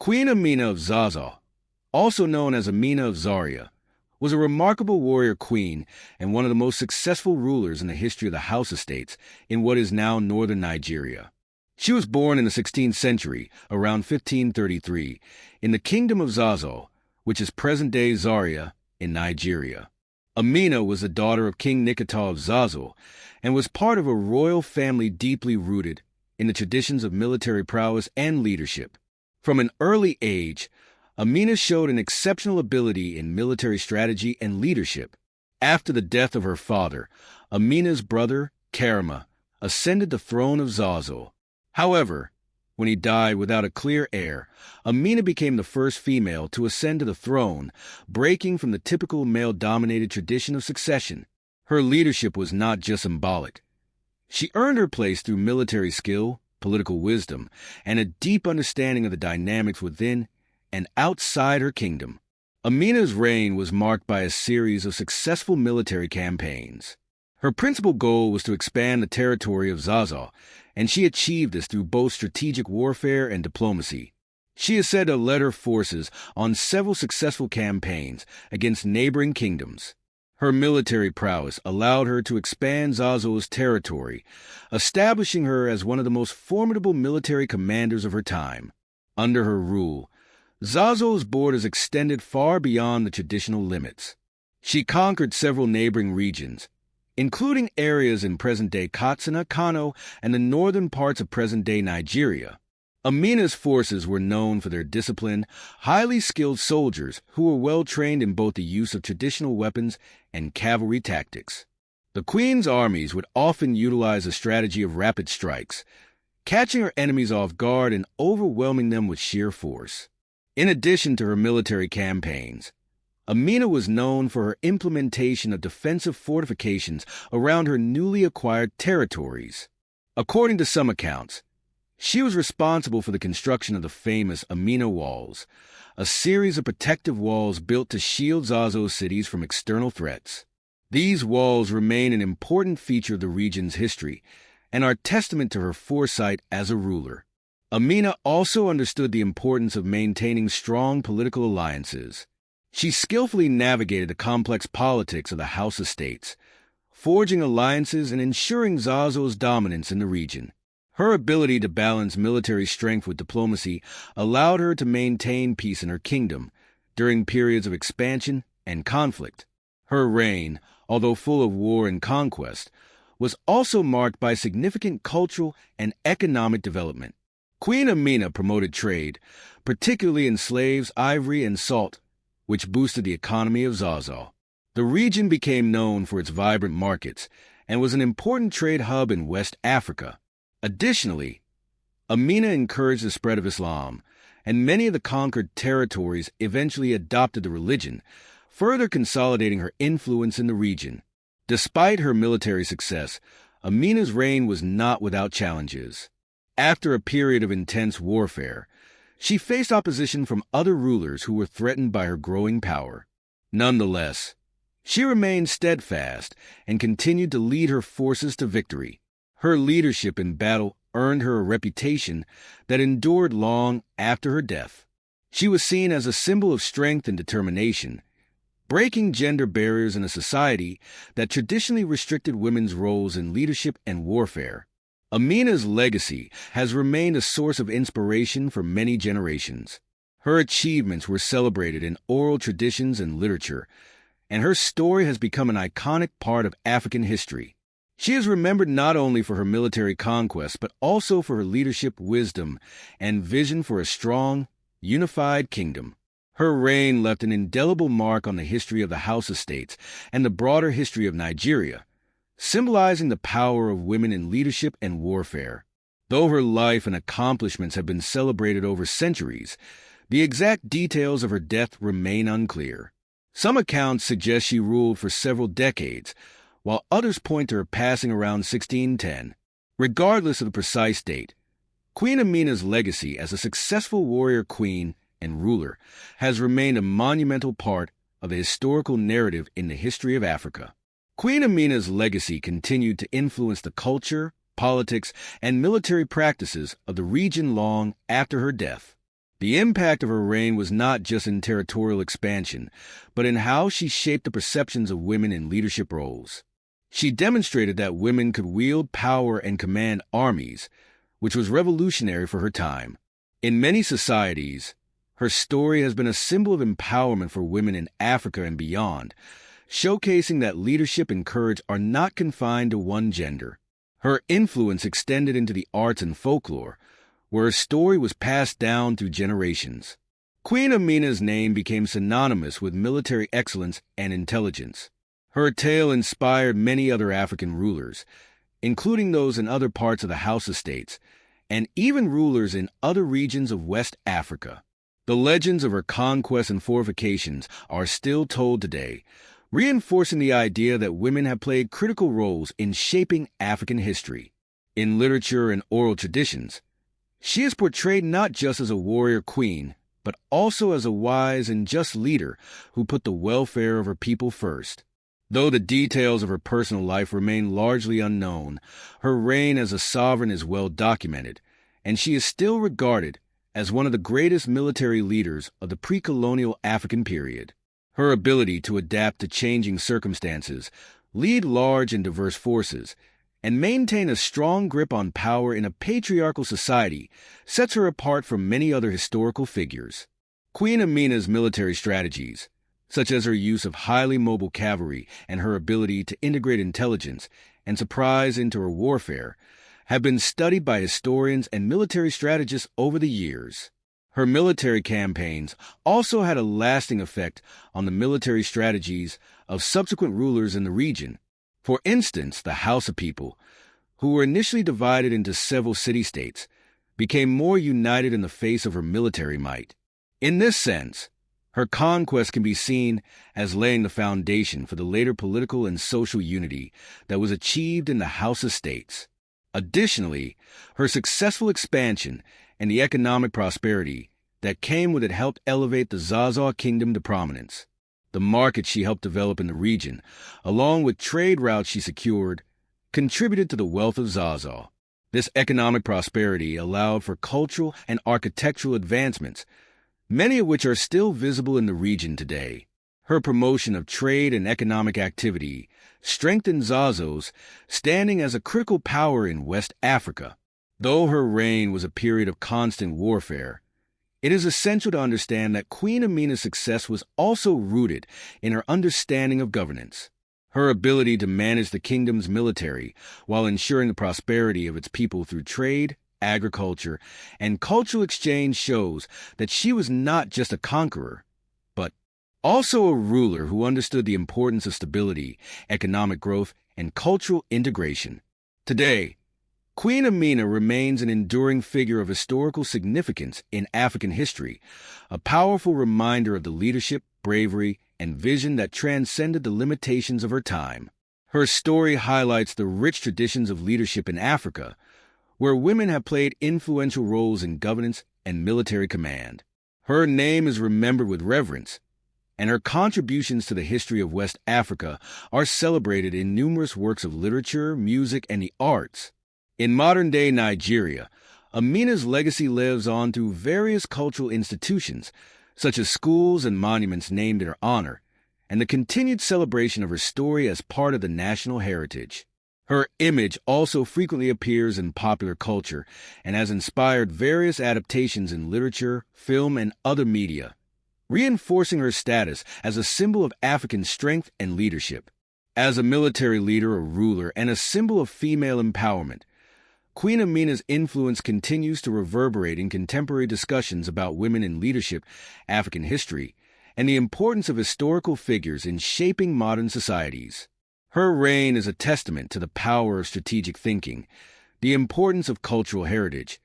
Queen Amina of Zaza, also known as Amina of Zaria, was a remarkable warrior queen and one of the most successful rulers in the history of the House Estates in what is now northern Nigeria. She was born in the 16th century, around 1533, in the Kingdom of Zaza, which is present-day Zaria in Nigeria. Amina was the daughter of King Nikita of Zaza and was part of a royal family deeply rooted in the traditions of military prowess and leadership. From an early age, Amina showed an exceptional ability in military strategy and leadership. After the death of her father, Amina's brother, Karima, ascended the throne of Zaza. However, when he died without a clear heir, Amina became the first female to ascend to the throne, breaking from the typical male-dominated tradition of succession. Her leadership was not just symbolic. She earned her place through military skill, political wisdom, and a deep understanding of the dynamics within and outside her kingdom. Amina's reign was marked by a series of successful military campaigns. Her principal goal was to expand the territory of Zaza, and she achieved this through both strategic warfare and diplomacy. She is said to have led her forces on several successful campaigns against neighboring kingdoms. Her military prowess allowed her to expand Zaza's territory, establishing her as one of the most formidable military commanders of her time. Under her rule, Zaza's borders extended far beyond the traditional limits. She conquered several neighboring regions, including areas in present-day Katsina, Kano, and the northern parts of present-day Nigeria. Amina's forces were known for their disciplined, highly skilled soldiers who were well-trained in both the use of traditional weapons and cavalry tactics. The queen's armies would often utilize a strategy of rapid strikes, catching her enemies off guard and overwhelming them with sheer force. In addition to her military campaigns, Amina was known for her implementation of defensive fortifications around her newly acquired territories. According to some accounts, she was responsible for the construction of the famous Amina Walls, a series of protective walls built to shield Zaza's cities from external threats. These walls remain an important feature of the region's history and are testament to her foresight as a ruler. Amina also understood the importance of maintaining strong political alliances. She skillfully navigated the complex politics of the House Estates, forging alliances and ensuring Zaza's dominance in the region. Her ability to balance military strength with diplomacy allowed her to maintain peace in her kingdom during periods of expansion and conflict. Her reign, although full of war and conquest, was also marked by significant cultural and economic development. Queen Amina promoted trade, particularly in slaves, ivory, and salt, which boosted the economy of Zaza. The region became known for its vibrant markets and was an important trade hub in West Africa. Additionally, Amina encouraged the spread of Islam, and many of the conquered territories eventually adopted the religion, further consolidating her influence in the region. Despite her military success, Amina's reign was not without challenges. After a period of intense warfare, she faced opposition from other rulers who were threatened by her growing power. Nonetheless, she remained steadfast and continued to lead her forces to victory. Her leadership in battle earned her a reputation that endured long after her death. She was seen as a symbol of strength and determination, breaking gender barriers in a society that traditionally restricted women's roles in leadership and warfare. Amina's legacy has remained a source of inspiration for many generations. Her achievements were celebrated in oral traditions and literature, and her story has become an iconic part of African history. She is remembered not only for her military conquests, but also for her leadership, wisdom, and vision for a strong, unified kingdom. Her reign left an indelible mark on the history of the House Estates and the broader history of Nigeria, symbolizing the power of women in leadership and warfare. Though her life and accomplishments have been celebrated over centuries, the exact details of her death remain unclear. Some accounts suggest she ruled for several decades, while others point to her passing around 1610. Regardless of the precise date, Queen Amina's legacy as a successful warrior queen and ruler has remained a monumental part of the historical narrative in the history of Africa. Queen Amina's legacy continued to influence the culture, politics, and military practices of the region long after her death. The impact of her reign was not just in territorial expansion, but in how she shaped the perceptions of women in leadership roles. She demonstrated that women could wield power and command armies, which was revolutionary for her time. In many societies, her story has been a symbol of empowerment for women in Africa and beyond, showcasing that leadership and courage are not confined to one gender. Her influence extended into the arts and folklore, where her story was passed down through generations. Queen Amina's name became synonymous with military excellence and intelligence. Her tale inspired many other African rulers, including those in other parts of the House Estates, and even rulers in other regions of West Africa. The legends of her conquests and fortifications are still told today, reinforcing the idea that women have played critical roles in shaping African history. In literature and oral traditions, she is portrayed not just as a warrior queen, but also as a wise and just leader who put the welfare of her people first. Though the details of her personal life remain largely unknown, her reign as a sovereign is well documented, and she is still regarded as one of the greatest military leaders of the pre-colonial African period. Her ability to adapt to changing circumstances, lead large and diverse forces, and maintain a strong grip on power in a patriarchal society sets her apart from many other historical figures. Queen Amina's military strategies, such as her use of highly mobile cavalry and her ability to integrate intelligence and surprise into her warfare, have been studied by historians and military strategists over the years. Her military campaigns also had a lasting effect on the military strategies of subsequent rulers in the region. For instance, the Hausa people, who were initially divided into several city-states, became more united in the face of her military might. In this sense, her conquest can be seen as laying the foundation for the later political and social unity that was achieved in the House Estates. Additionally, her successful expansion and the economic prosperity that came with it helped elevate the Zaza kingdom to prominence. The markets she helped develop in the region, along with trade routes she secured, contributed to the wealth of Zaza. This economic prosperity allowed for cultural and architectural advancements, many of which are still visible in the region today. Her promotion of trade and economic activity strengthened Zazo's standing as a critical power in West Africa. Though her reign was a period of constant warfare, it is essential to understand that Queen Amina's success was also rooted in her understanding of governance. Her ability to manage the kingdom's military while ensuring the prosperity of its people through trade, agriculture, and cultural exchange shows that she was not just a conqueror, but also a ruler who understood the importance of stability, economic growth, and cultural integration. Today, Queen Amina remains an enduring figure of historical significance in African history, a powerful reminder of the leadership, bravery, and vision that transcended the limitations of her time. Her story highlights the rich traditions of leadership in Africa, where women have played influential roles in governance and military command. Her name is remembered with reverence, and her contributions to the history of West Africa are celebrated in numerous works of literature, music, and the arts. In modern-day Nigeria, Amina's legacy lives on through various cultural institutions, such as schools and monuments named in her honor, and the continued celebration of her story as part of the national heritage. Her image also frequently appears in popular culture and has inspired various adaptations in literature, film, and other media, reinforcing her status as a symbol of African strength and leadership. As a military leader, a ruler, and a symbol of female empowerment, Queen Amina's influence continues to reverberate in contemporary discussions about women in leadership, African history, and the importance of historical figures in shaping modern societies. Her reign is a testament to the power of strategic thinking, the importance of cultural heritage,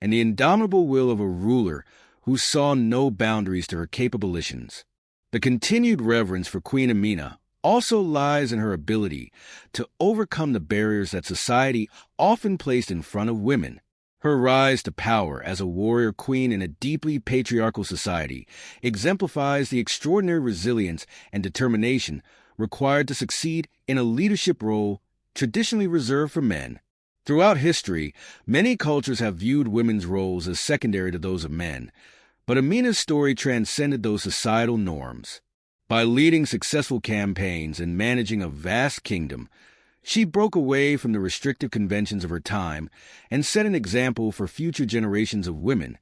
and the indomitable will of a ruler who saw no boundaries to her capabilities. The continued reverence for Queen Amina also lies in her ability to overcome the barriers that society often placed in front of women. Her rise to power as a warrior queen in a deeply patriarchal society exemplifies the extraordinary resilience and determination required to succeed in a leadership role traditionally reserved for men. Throughout history, many cultures have viewed women's roles as secondary to those of men, But Amina's story transcended those societal norms. By leading successful campaigns and managing a vast kingdom, she broke away from the restrictive conventions of her time and set an example for future generations of women,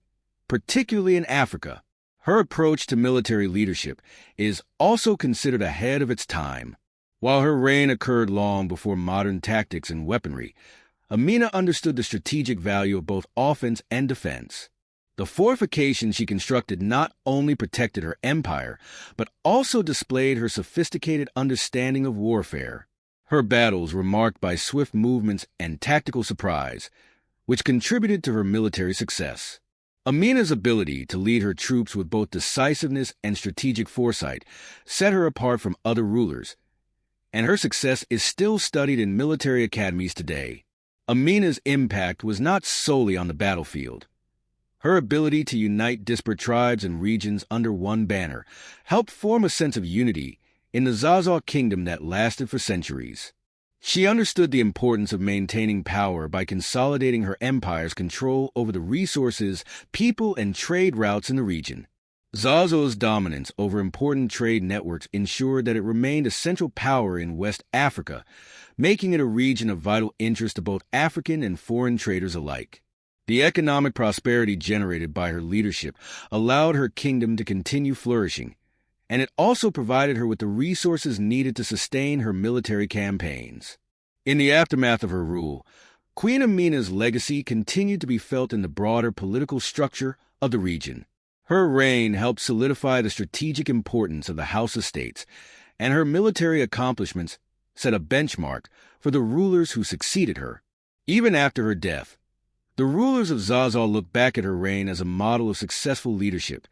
particularly in Africa. Her approach to military leadership is also considered ahead of its time. While her reign occurred long before modern tactics and weaponry, Amina understood the strategic value of both offense and defense. The fortifications she constructed not only protected her empire, but also displayed her sophisticated understanding of warfare. Her battles were marked by swift movements and tactical surprise, which contributed to her military success. Amina's ability to lead her troops with both decisiveness and strategic foresight set her apart from other rulers, and her success is still studied in military academies today. Amina's impact was not solely on the battlefield. Her ability to unite disparate tribes and regions under one banner helped form a sense of unity in the Zaza kingdom that lasted for centuries. She understood the importance of maintaining power by consolidating her empire's control over the resources, people, and trade routes in the region. Zazo's dominance over important trade networks ensured that it remained a central power in West Africa, making it a region of vital interest to both African and foreign traders alike. The economic prosperity generated by her leadership allowed her kingdom to continue flourishing, and it also provided her with the resources needed to sustain her military campaigns. In the aftermath of her rule, Queen Amina's legacy continued to be felt in the broader political structure of the region. Her reign helped solidify the strategic importance of the House Estates, and her military accomplishments set a benchmark for the rulers who succeeded her. Even after her death, the rulers of Zaza look back at her reign as a model of successful leadership,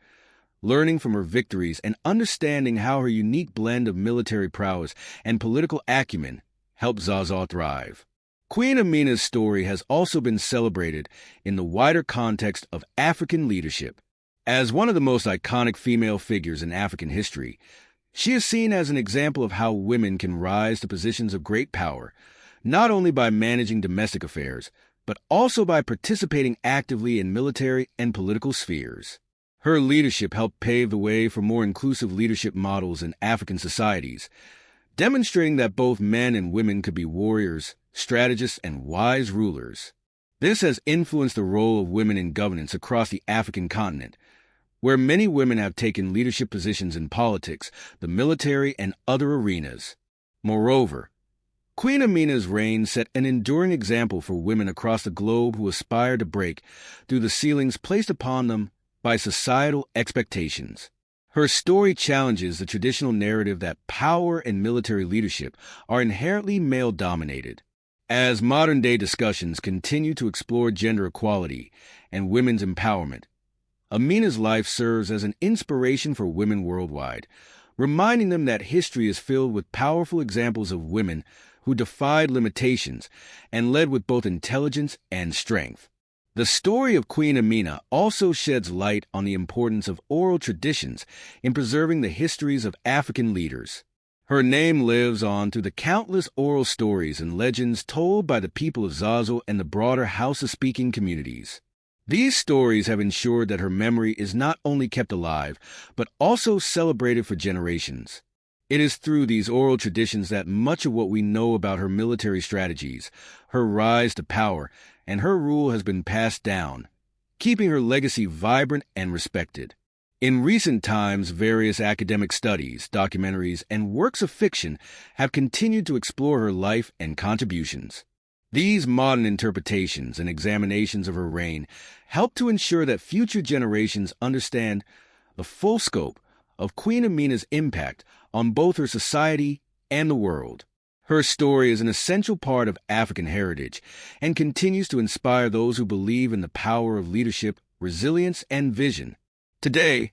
learning from her victories and understanding how her unique blend of military prowess and political acumen helped Zaza thrive. Queen Amina's story has also been celebrated in the wider context of African leadership. As one of the most iconic female figures in African history, she is seen as an example of how women can rise to positions of great power, not only by managing domestic affairs, but also by participating actively in military and political spheres. Her leadership helped pave the way for more inclusive leadership models in African societies, demonstrating that both men and women could be warriors, strategists, and wise rulers. This has influenced the role of women in governance across the African continent, where many women have taken leadership positions in politics, the military, and other arenas. Moreover, Queen Amina's reign set an enduring example for women across the globe who aspire to break through the ceilings placed upon them by societal expectations. Her story challenges the traditional narrative that power and military leadership are inherently male-dominated. As modern-day discussions continue to explore gender equality and women's empowerment, Amina's life serves as an inspiration for women worldwide, reminding them that history is filled with powerful examples of women who defied limitations and led with both intelligence and strength. The story of Queen Amina also sheds light on the importance of oral traditions in preserving the histories of African leaders. Her name lives on through the countless oral stories and legends told by the people of Zazo and the broader Hausa-speaking communities. These stories have ensured that her memory is not only kept alive, but also celebrated for generations. It is through these oral traditions that much of what we know about her military strategies, her rise to power, and her rule has been passed down, keeping her legacy vibrant and respected. In recent times, various academic studies, documentaries, and works of fiction have continued to explore her life and contributions. These modern interpretations and examinations of her reign help to ensure that future generations understand the full scope of Queen Amina's impact on both her society and the world. Her story is an essential part of African heritage and continues to inspire those who believe in the power of leadership, resilience, and vision. Today,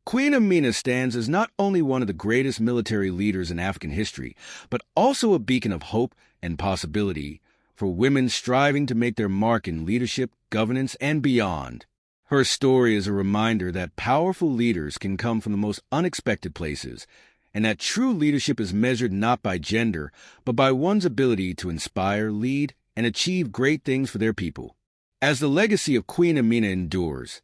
Queen Amina stands as not only one of the greatest military leaders in African history, but also a beacon of hope and possibility for women striving to make their mark in leadership, governance, and beyond. Her story is a reminder that powerful leaders can come from the most unexpected places, and that true leadership is measured not by gender, but by one's ability to inspire, lead, and achieve great things for their people. As the legacy of Queen Amina endures,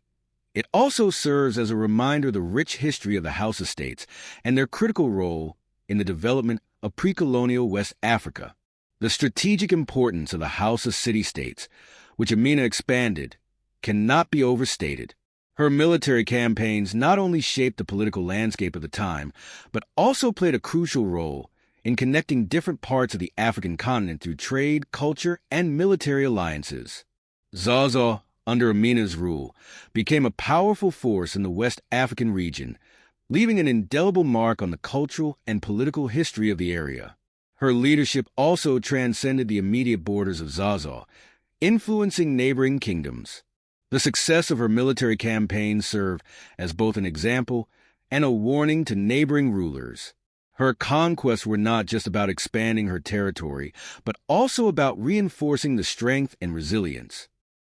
It also serves as a reminder of the rich history of the House Estates and their critical role in the development of pre-colonial West Africa. The strategic importance of the House of City-States, which Amina expanded, cannot be overstated. Her military campaigns not only shaped the political landscape of the time, but also played a crucial role in connecting different parts of the African continent through trade, culture, and military alliances. Zaza, under Amina's rule, became a powerful force in the West African region, leaving an indelible mark on the cultural and political history of the area. Her leadership also transcended the immediate borders of Zaza, influencing neighboring kingdoms. The success of her military campaign served as both an example and a warning to neighboring rulers. Her conquests were not just about expanding her territory, but also about reinforcing the strength and resilience